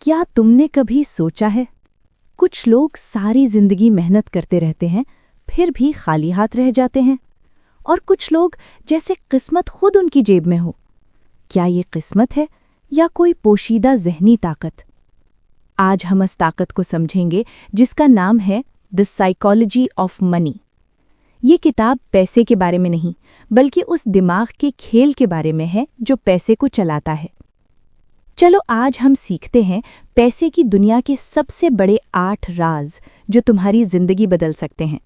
کیا تم نے کبھی سوچا ہے کچھ لوگ ساری زندگی محنت کرتے رہتے ہیں پھر بھی خالی ہاتھ رہ جاتے ہیں اور کچھ لوگ جیسے قسمت خود ان کی جیب میں ہو؟ کیا یہ قسمت ہے یا کوئی پوشیدہ ذہنی طاقت؟ آج ہم اس طاقت کو سمجھیں گے جس کا نام ہے دی سائیکالوجی آف منی۔ یہ کتاب پیسے کے بارے میں نہیں بلکہ اس دماغ کے کھیل کے بارے میں ہے جو پیسے کو چلاتا ہے۔ چلو آج ہم سیکھتے ہیں پیسے کی دنیا کے سب سے بڑے 8 راز جو تمہاری زندگی بدل سکتے ہیں۔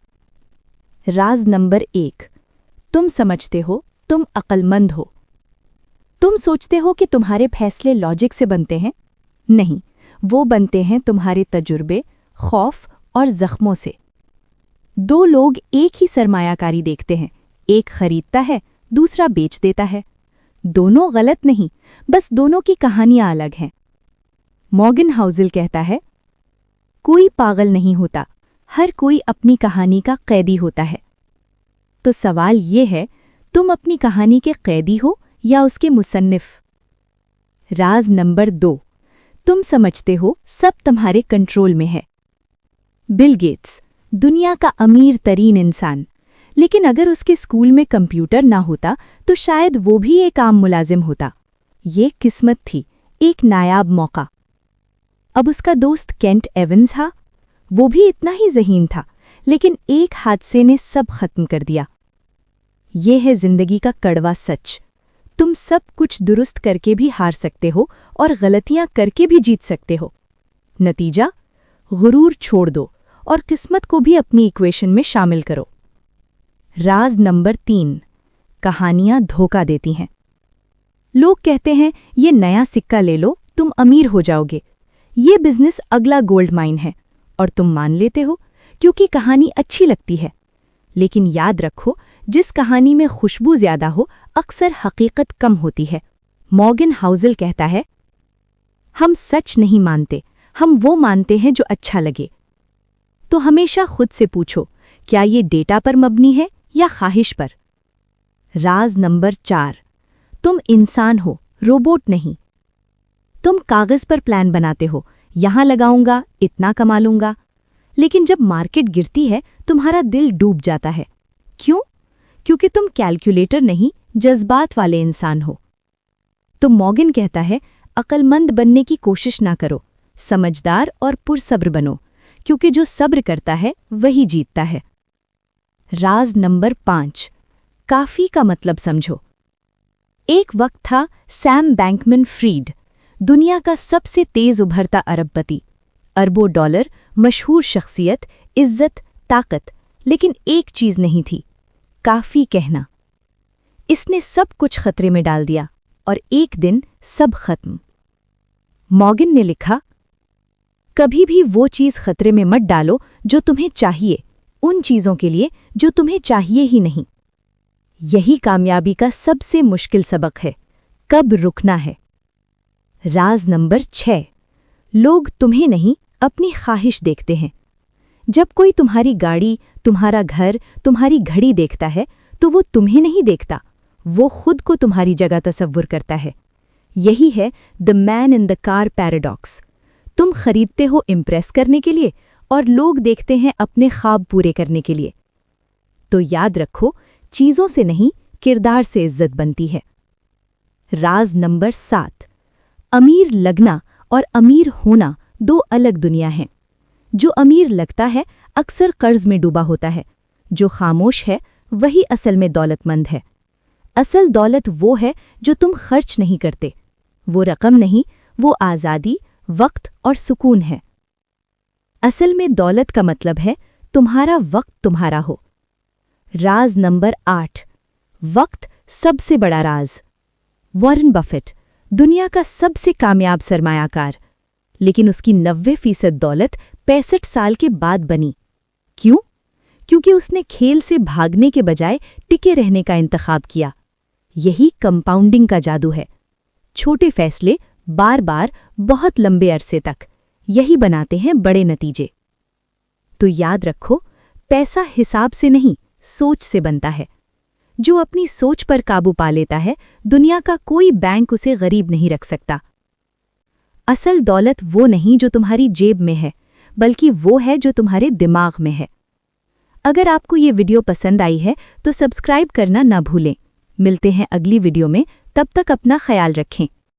راز نمبر 1، تم سمجھتے ہو تم عقل مند ہو۔ تم سوچتے ہو کہ تمہارے فیصلے لاجک سے بنتے ہیں؟ نہیں، وہ بنتے ہیں تمہارے تجربے، خوف اور زخموں سے۔ 2 لوگ ایک ہی سرمایہ کاری دیکھتے ہیں، ایک خریدتا ہے، دوسرا بیچ دیتا ہے۔ دونوں غلط نہیں، بس دونوں کی کہانیاں الگ ہیں۔ مورگن ہاؤزل کہتا ہے، کوئی پاگل نہیں ہوتا، ہر کوئی اپنی کہانی کا قیدی ہوتا ہے۔ تو سوال یہ ہے، تم اپنی کہانی کے قیدی ہو یا اس کے مصنف؟ راز نمبر 2، تم سمجھتے ہو سب تمہارے کنٹرول میں ہے۔ بل گیٹس، دنیا کا امیر ترین انسان، لیکن اگر اس کے اسکول میں کمپیوٹر نہ ہوتا تو شاید وہ بھی ایک عام ملازم ہوتا۔ یہ قسمت تھی، ایک نایاب موقع۔ اب اس کا دوست کینٹ ایونز تھا، وہ بھی اتنا ہی ذہین تھا، لیکن ایک حادثے نے سب ختم کر دیا۔ یہ ہے زندگی کا کڑوا سچ، تم سب کچھ درست کر کے بھی ہار سکتے ہو اور غلطیاں کر کے بھی جیت سکتے ہو۔ نتیجہ، غرور چھوڑ دو اور قسمت کو بھی اپنی ایکویشن میں شامل کرو۔ راز نمبر 3، کہانیاں دھوکہ دیتی ہیں۔ لوگ کہتے ہیں یہ نیا سکہ لے لو، تم امیر ہو جاؤ گے، یہ بزنس اگلا گولڈ مائن ہے، اور تم مان لیتے ہو کیونکہ کہانی اچھی لگتی ہے۔ لیکن یاد رکھو، جس کہانی میں خوشبو زیادہ ہو اکثر حقیقت کم ہوتی ہے۔ مورگن ہاؤزل کہتا ہے، ہم سچ نہیں مانتے، ہم وہ مانتے ہیں جو اچھا لگے۔ تو ہمیشہ خود سے پوچھو، کیا یہ ڈیٹا پر مبنی ہے یا خواہش پر؟ راز نمبر 4، تم انسان ہو، روبوٹ نہیں۔ تم کاغذ پر پلان بناتے ہو، یہاں لگاؤں گا، اتنا کما لوں گا، لیکن جب مارکیٹ گرتی ہے تمہارا دل ڈوب جاتا ہے۔ کیوں؟ کیونکہ تم کیلکولیٹر نہیں، جذبات والے انسان ہو۔ تو مورگن کہتا ہے، عقل مند بننے کی کوشش نہ کرو، سمجھدار اور پرصبر بنو، کیونکہ جو صبر کرتا ہے وہی جیتتا ہے۔ راز نمبر 5، کافی کا مطلب سمجھو۔ ایک وقت تھا سیم بینکمن فریڈ، دنیا کا سب سے تیز ابھرتا ارب پتی، اربوں ڈالر، مشہور شخصیت، عزت، طاقت، لیکن ایک چیز نہیں تھی، کافی کہنا۔ اس نے سب کچھ خطرے میں ڈال دیا اور ایک دن سب ختم۔ مورگن نے لکھا، کبھی بھی وہ چیز خطرے میں مت ڈالو جو تمہیں چاہیے، ان چیزوں کے لیے جو تمہیں چاہیے ہی نہیں۔ یہی کامیابی کا سب سے مشکل سبق ہے، کب رکنا ہے۔ راز نمبر 6، لوگ تمہیں نہیں اپنی خواہش دیکھتے ہیں۔ جب کوئی تمہاری گاڑی، تمہارا گھر، تمہاری گھڑی دیکھتا ہے تو وہ تمہیں نہیں دیکھتا، وہ خود کو تمہاری جگہ تصور کرتا ہے۔ یہی ہے دی مین ان دی کار پیراڈاکس۔ تم خریدتے ہو امپریس کرنے کے لیے اور لوگ دیکھتے ہیں اپنے خواب پورے کرنے کے لیے۔ تو یاد رکھو، چیزوں سے نہیں، کردار سے عزت بنتی ہے۔ راز نمبر 7، امیر لگنا اور امیر ہونا 2 الگ دنیا ہیں۔ جو امیر لگتا ہے اکثر قرض میں ڈوبا ہوتا ہے، جو خاموش ہے وہی اصل میں دولت مند ہے۔ اصل دولت وہ ہے جو تم خرچ نہیں کرتے، وہ رقم نہیں، وہ آزادی، وقت اور سکون ہے۔ اصل میں دولت کا مطلب ہے تمہارا وقت تمہارا ہو۔ راز نمبر 8، وقت سب سے بڑا راز۔ وارن بفیٹ، دنیا کا سب سے کامیاب سرمایہ کار، لیکن اس کی 90% دولت 65 سال کے بعد بنی۔ کیوں؟ کیونکہ اس نے کھیل سے بھاگنے کے بجائے ٹکے رہنے کا انتخاب کیا۔ یہی کمپاؤنڈنگ کا جادو ہے۔ چھوٹے فیصلے بار بار بہت لمبے عرصے تک، یہی بناتے ہیں بڑے نتیجے۔ تو یاد رکھو، پیسہ حساب سے نہیں، سوچ سے بنتا ہے۔ جو اپنی سوچ پر قابو پا لیتا ہے، دنیا کا کوئی بینک اسے غریب نہیں رکھ سکتا۔ اصل دولت وہ نہیں جو تمہاری جیب میں ہے، بلکہ وہ ہے جو تمہارے دماغ میں ہے۔ اگر آپ کو یہ ویڈیو پسند آئی ہے تو سبسکرائب کرنا نہ بھولیں۔ ملتے ہیں اگلی ویڈیو میں، تب تک اپنا خیال رکھیں۔